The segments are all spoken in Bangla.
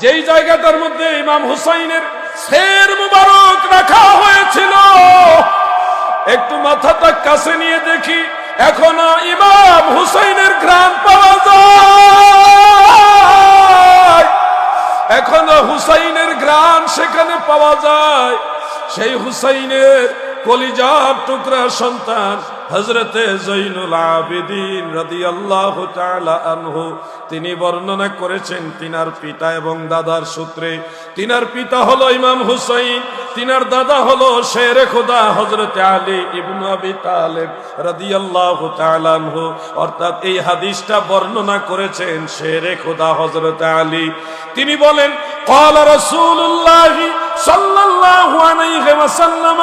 যেই জায়গাটার মধ্যে ইমাম হুসাইনের শের মুবারক রাখা হয়েছিল, একটু মাথাটা কাছে নিয়ে দেখি, এখনো ইমাম হুসাইনের ঘ্রাণ পাওয়া যায়, এখনো হুসাইনের ঘ্রাণ সেখানে পাওয়া যায়। সেই হুসাইনের কলিজার টুকরা সন্তান হযরতে জৈনুল আবেদিন রাদিয়াল্লাহু তাআলা আনহু, তিনি বর্ণনা করেছেন তিনার পিতা এবং দাদার সূত্রে। তিনার পিতা হলো ইমাম হুসাইন, তিনার দাদা হলো শেরে খোদা হযরতে আলী ইবনে আবি তালেব রাদিয়াল্লাহু তাআলা আনহু। অর্থাৎ এই হাদিসটা বর্ণনা করেছেন শেরে খোদা হযরতে আলী। তিনি বলেন, ক্বালা রাসূলুল্লাহ সাল্লাল্লাহু আলাইহি ওয়াসাল্লাম,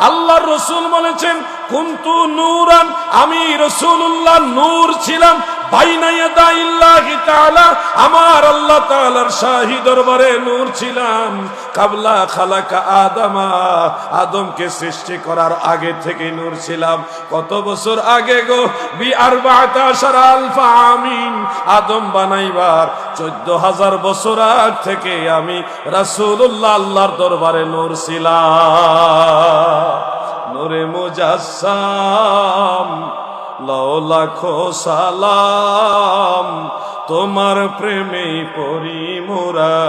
আল্লাহর রাসূল বলেছেন, কুনতু নূরান, আমি রাসূলুল্লাহ নূর ছিলাম, বাইনা ইয়াদাইল্লাহি তাআলা, আমার আল্লাহ তাআলার শাহী দরবারে নূর ছিলাম, কাবলা খালাকা আদামা, আদমকে সৃষ্টি করার আগে থেকে নূর ছিলাম। কত বছর আগে গো? বি 14 আলফ আমিন, আদম বানাইবার 14,000 বছর আগ থেকে আমি রাসূলুল্লাহ আল্লাহর দরবারে নূর ছিলাম। নূরে মুজাসসাম, লাও লাখো সালাম, তোমার প্রেমে পড়ি মোরা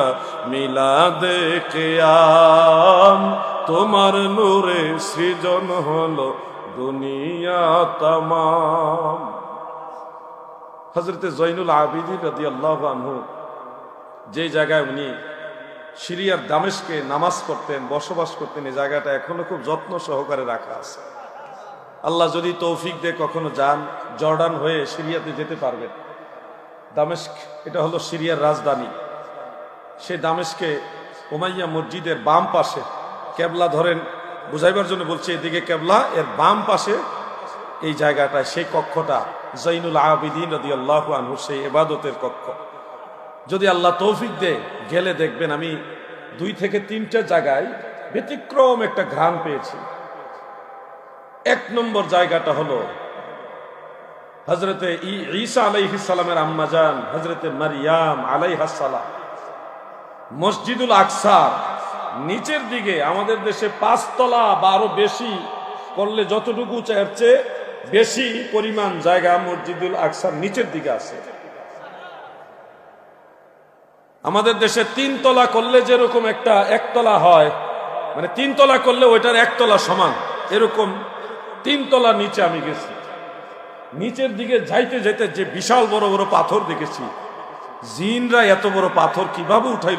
মিলাদে কিয়াম, তোমার নূরে সৃজন হলো দুনিয়া তামাম। হযরতে জৈনুল আবেদিন রাদিয়াল্লাহু আনহু, যে জায়গায় উনি সিরিয়ার দামেস্কে নামাজ পড়তেন, বসবাস করতেন, এই জায়গাটা এখনো খুব যত্ন সহকারে রাখা আছে। আল্লাহ যদি তৌফিক দিয়ে কখনো যান, জর্ডান হয়ে সিরিয়াতে যেতে পারবেন। দামেস্ক এটা হলো সিরিয়ার রাজধানী। সেই দামেস্কে উমাইয়া মসজিদের বাম পাশে, কেবলা ধরেন বুঝাইবার জন্য বলছি, এদিকে কেবলা, এর বাম পাশে এই জায়গাটায়, সেই কক্ষটা জৈনুল আবেদিন রাদিয়াল্লাহু আনহু সেই ইবাদতের কক্ষ। যদি আল্লাহ তৌফিক দেয়, গেলে দেখবেন আমি 2 থেকে 3টা জায়গায় ব্যতিক্রম একটা ঘ্রাণ পেয়েছি। 1 নম্বর জায়গাটা হলো হযরতে ঈসা আলাইহিস সালামের আম্মাজান হযরতে মারইয়াম আলাইহাস সালাম, মসজিদুল আকসার নিচের দিকে, আমাদের দেশে 5 তলা বা আরো বেশি করলে যতটুকু এর চেয়ে বেশি পরিমাণ জায়গা মসজিদুল আকসার নিচের দিকে আছে। আমাদের দেশে 3 তলা করলে যেরকম একটা 1 তলা হয়, মানে 3 তলা করলে ওইটার 1 তলা সমান, এরকম 3 তলা নিচে আমি গেছি। নিচের দিকে যাইতে যাইতে যে বিশাল বড় বড় পাথর দেখেছি, জিনরা এত বড় পাথর কিভাবে উঠাই